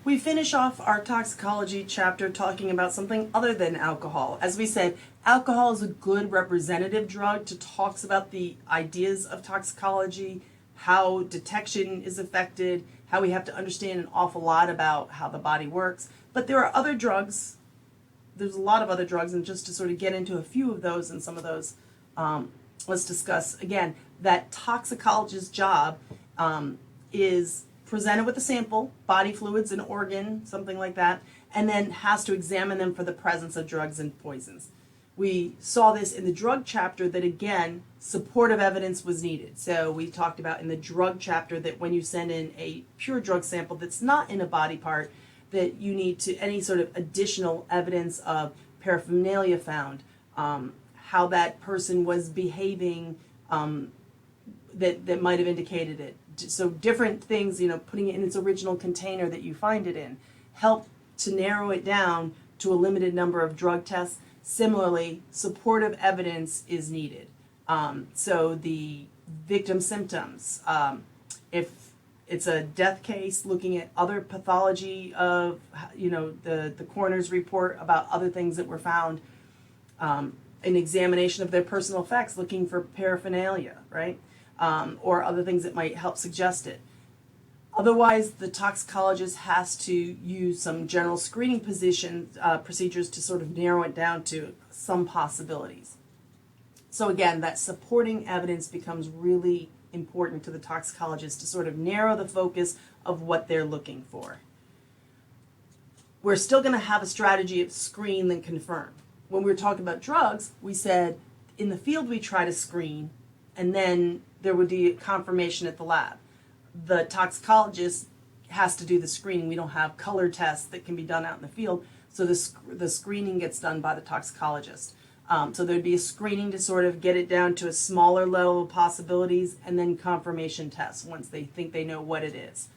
We finish off our toxicology chapter talking about something other than alcohol. As we said, alcohol is a good representative drug to talk about the ideas of toxicology, how detection is affected, how we have to understand an awful lot about how the body works. But there are other drugs, there's a lot of other drugs, and just to sort of get into a few of those and some of those, let's discuss again that toxicologist's job is presented with a sample, body fluids, an organ, something like that, and then has to examine them for the presence of drugs and poisons. We saw this in the drug chapter that, again, supportive evidence was needed. So we talked about in the drug chapter that when you send in a pure drug sample that's not in a body part, that you need to any sort of additional evidence of paraphernalia found, how that person was behaving, that might have indicated it. So different things, putting it in its original container that you find it in, help to narrow it down to a limited number of drug tests. Similarly, supportive evidence is needed. So the victim symptoms, if it's a death case, looking at other pathology of, the coroner's report about other things that were found, an examination of their personal effects, looking for paraphernalia, right? Or other things that might help suggest it. Otherwise, the toxicologist has to use some general screening procedures to sort of narrow it down to some possibilities. So again, that supporting evidence becomes really important to the toxicologist to sort of narrow the focus of what they're looking for. We're still going to have a strategy of screen then confirm. When we were talking about drugs, we said in the field we try to screen, and then there would be confirmation at the lab. The toxicologist has to do the screening. We don't have color tests that can be done out in the field, so the screening gets done by the toxicologist. So there'd be a screening to sort of get it down to a smaller level of possibilities, and then confirmation tests once they think they know what it is.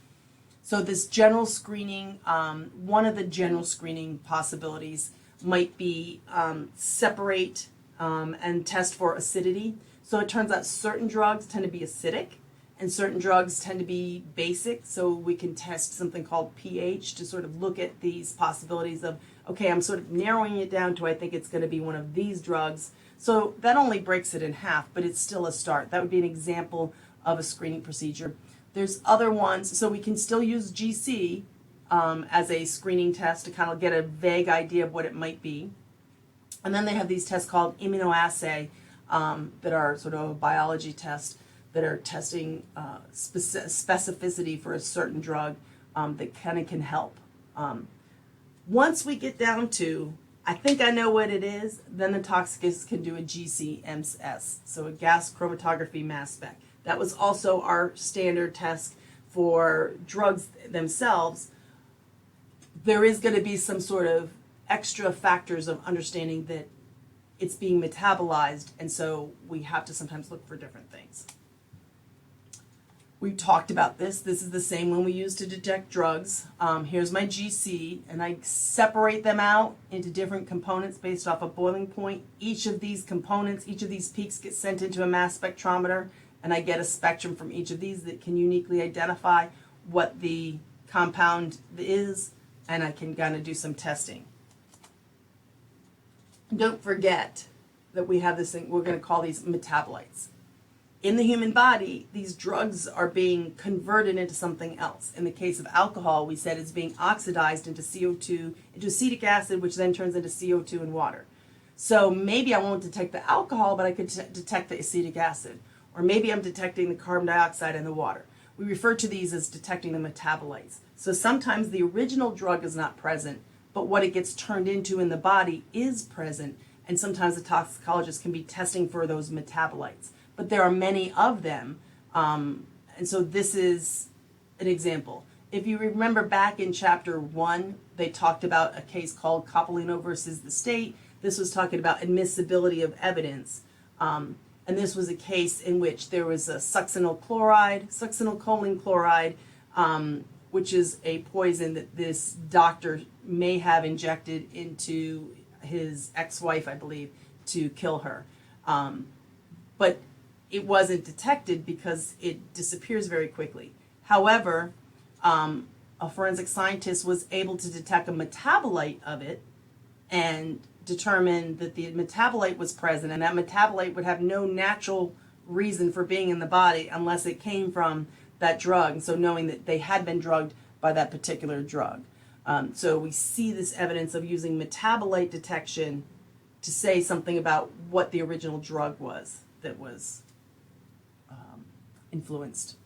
So this general screening, one of the general screening possibilities might be separate and test for acidity. So it turns out certain drugs tend to be acidic and certain drugs tend to be basic. So we can test something called pH to sort of look at these possibilities of, okay, I'm sort of narrowing it down to I think it's going to be one of these drugs. So that only breaks it in half, but it's still a start. That would be an example of a screening procedure. There's other ones, so we can still use GC as a screening test to kind of get a vague idea of what it might be. And then they have these tests called immunoassay that are sort of a biology test that are testing specificity for a certain drug that kind of can help. Once we get down to, I think I know what it is, then the toxicologist can do a GC-MS, so a gas chromatography mass spec. That was also our standard test for drugs themselves. There is going to be some sort of extra factors of understanding that it's being metabolized, and so we have to sometimes look for different things. We talked about this. This is the same one we use to detect drugs. Here's my GC, and I separate them out into different components based off a boiling point. Each of these components, each of these peaks gets sent into a mass spectrometer, and I get a spectrum from each of these that can uniquely identify what the compound is, and I can kind of do some testing. Don't forget that we have this thing, we're going to call these metabolites. In the human body, these drugs are being converted into something else. In the case of alcohol, we said it's being oxidized into CO2, into acetic acid, which then turns into CO2 and water. So maybe I won't detect the alcohol, but I could detect the acetic acid. Or maybe I'm detecting the carbon dioxide in the water. We refer to these as detecting the metabolites. So sometimes the original drug is not present, but what it gets turned into in the body is present, and sometimes the toxicologist can be testing for those metabolites. But there are many of them, and so this is an example. If you remember back in chapter 1, they talked about a case called Coppolino versus the state. This was talking about admissibility of evidence, and this was a case in which there was a succinylcholine chloride, which is a poison that this doctor may have injected into his ex-wife, I believe, to kill her. But it wasn't detected because it disappears very quickly. However, a forensic scientist was able to detect a metabolite of it and determine that the metabolite was present, and that metabolite would have no natural reason for being in the body unless it came from that drug. And so knowing that they had been drugged by that particular drug. So we see this evidence of using metabolite detection to say something about what the original drug was that was influenced.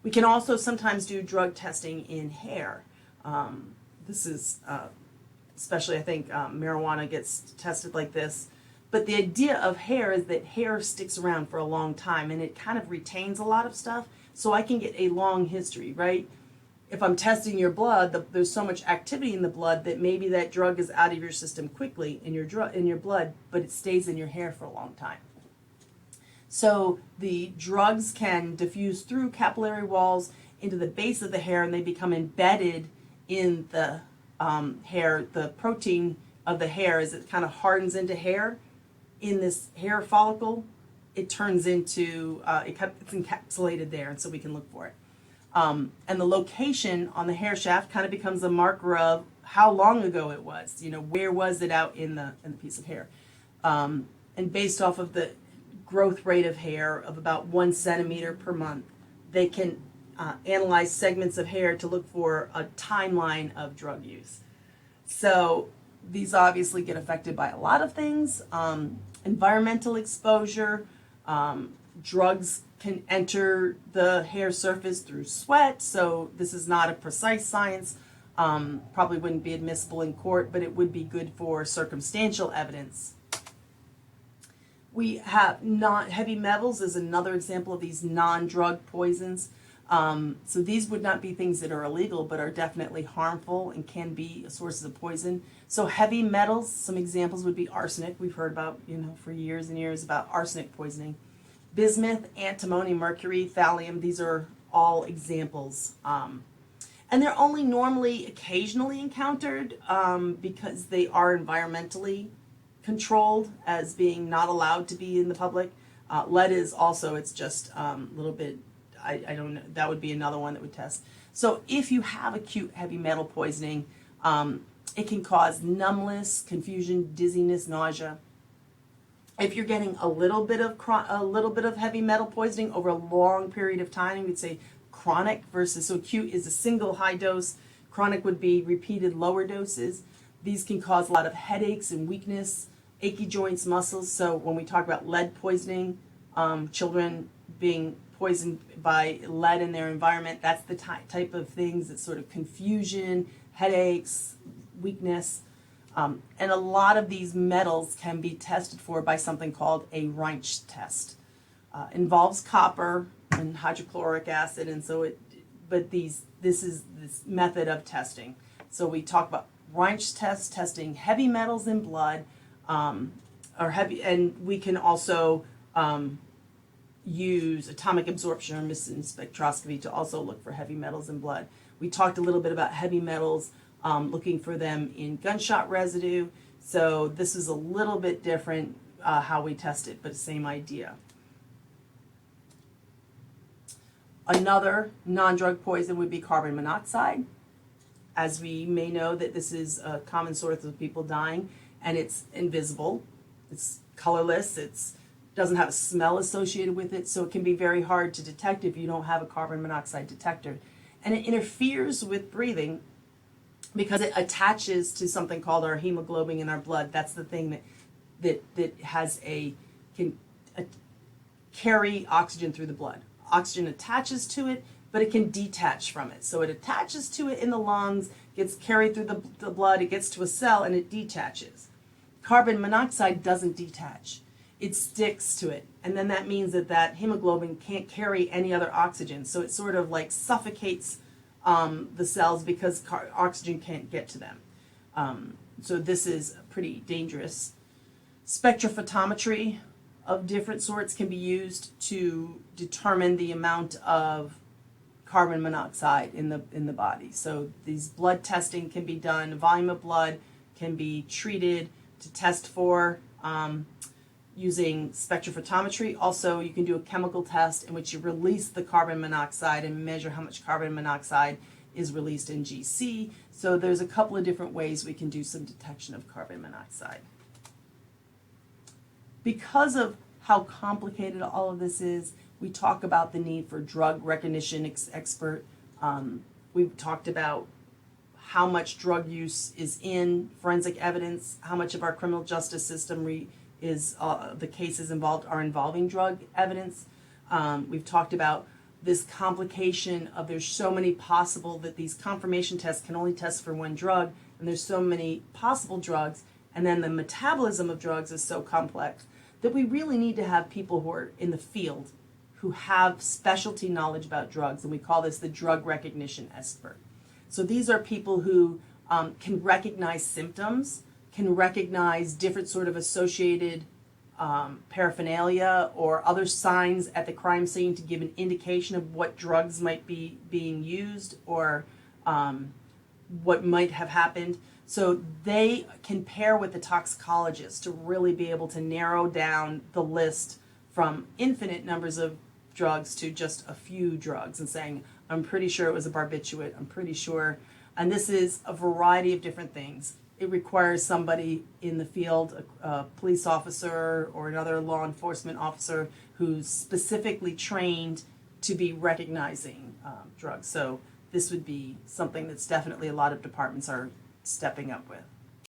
We can also sometimes do drug testing in hair. This is especially, I think, marijuana gets tested like this. But the idea of hair is that hair sticks around for a long time and it kind of retains a lot of stuff. So I can get a long history, right? If I'm testing your blood, there's so much activity in the blood that maybe that drug is out of your system quickly in your blood, but it stays in your hair for a long time. So the drugs can diffuse through capillary walls into the base of the hair, and they become embedded in the hair. The protein of the hair, as it kind of hardens into hair in this hair follicle, it turns into, it's encapsulated there, and so we can look for it. And the location on the hair shaft kind of becomes a marker of how long ago it was. Where was it out in the piece of hair? And based off of the growth rate of hair of about 1 centimeter per month, they can analyze segments of hair to look for a timeline of drug use. So these obviously get affected by a lot of things. Environmental exposure, drugs can enter the hair surface through sweat, so this is not a precise science. Probably wouldn't be admissible in court, but it would be good for circumstantial evidence. We have heavy metals is another example of these non-drug poisons. So these would not be things that are illegal, but are definitely harmful and can be sources of poison. So heavy metals, some examples would be arsenic. We've heard about, for years and years about arsenic poisoning. Bismuth, antimony, mercury, thallium, these are all examples. And they're only normally occasionally encountered because they are environmentally controlled as being not allowed to be in the public. Lead is also, it's just a little bit, I don't know, that would be another one that would test. So if you have acute heavy metal poisoning, it can cause numbness, confusion, dizziness, nausea. If you're getting a little bit of heavy metal poisoning over a long period of time, we'd say chronic versus, so acute is a single high dose, chronic would be repeated lower doses. These can cause a lot of headaches and weakness, achy joints, muscles. So when we talk about lead poisoning, children being poisoned by lead in their environment, that's the type of things that sort of confusion, headaches, weakness. And a lot of these metals can be tested for by something called a Reinsch test. Involves copper and hydrochloric acid, and so this is this method of testing. So we talk about Reinsch test, testing heavy metals in blood, and we can also use atomic absorption or emission spectroscopy to also look for heavy metals in blood. We talked a little bit about heavy metals, looking for them in gunshot residue. So this is a little bit different how we test it, but same idea. Another non-drug poison would be carbon monoxide. As we may know that this is a common source of people dying, and it's invisible, it's colorless, it doesn't have a smell associated with it, so it can be very hard to detect if you don't have a carbon monoxide detector. And it interferes with breathing because it attaches to something called our hemoglobin in our blood. That's the thing that can carry oxygen through the blood. Oxygen attaches to it, but it can detach from it. So it attaches to it in the lungs, gets carried through the blood, it gets to a cell, and it detaches. Carbon monoxide doesn't detach. It sticks to it. And then that means that hemoglobin can't carry any other oxygen. So it sort of like suffocates the cells because oxygen can't get to them. So this is pretty dangerous. Spectrophotometry of different sorts can be used to determine the amount of carbon monoxide in the body. So these blood testing can be done, volume of blood can be treated to test for. using spectrophotometry. Also, you can do a chemical test in which you release the carbon monoxide and measure how much carbon monoxide is released in GC. So there's a couple of different ways we can do some detection of carbon monoxide. Because of how complicated all of this is, we talk about the need for drug recognition expert. We've talked about how much drug use is in forensic evidence, how much of our criminal justice system the cases are involving drug evidence. We've talked about this complication of there's so many possible that these confirmation tests can only test for one drug, and there's so many possible drugs, and then the metabolism of drugs is so complex that we really need to have people who are in the field who have specialty knowledge about drugs, and we call this the drug recognition expert. So these are people who can recognize symptoms, can recognize different sort of associated paraphernalia or other signs at the crime scene to give an indication of what drugs might be being used or what might have happened. So they can pair with the toxicologist to really be able to narrow down the list from infinite numbers of drugs to just a few drugs and saying, I'm pretty sure it was a barbiturate, I'm pretty sure. And this is a variety of different things. It requires somebody in the field, a police officer or another law enforcement officer who's specifically trained to be recognizing drugs. So this would be something that's definitely a lot of departments are stepping up with.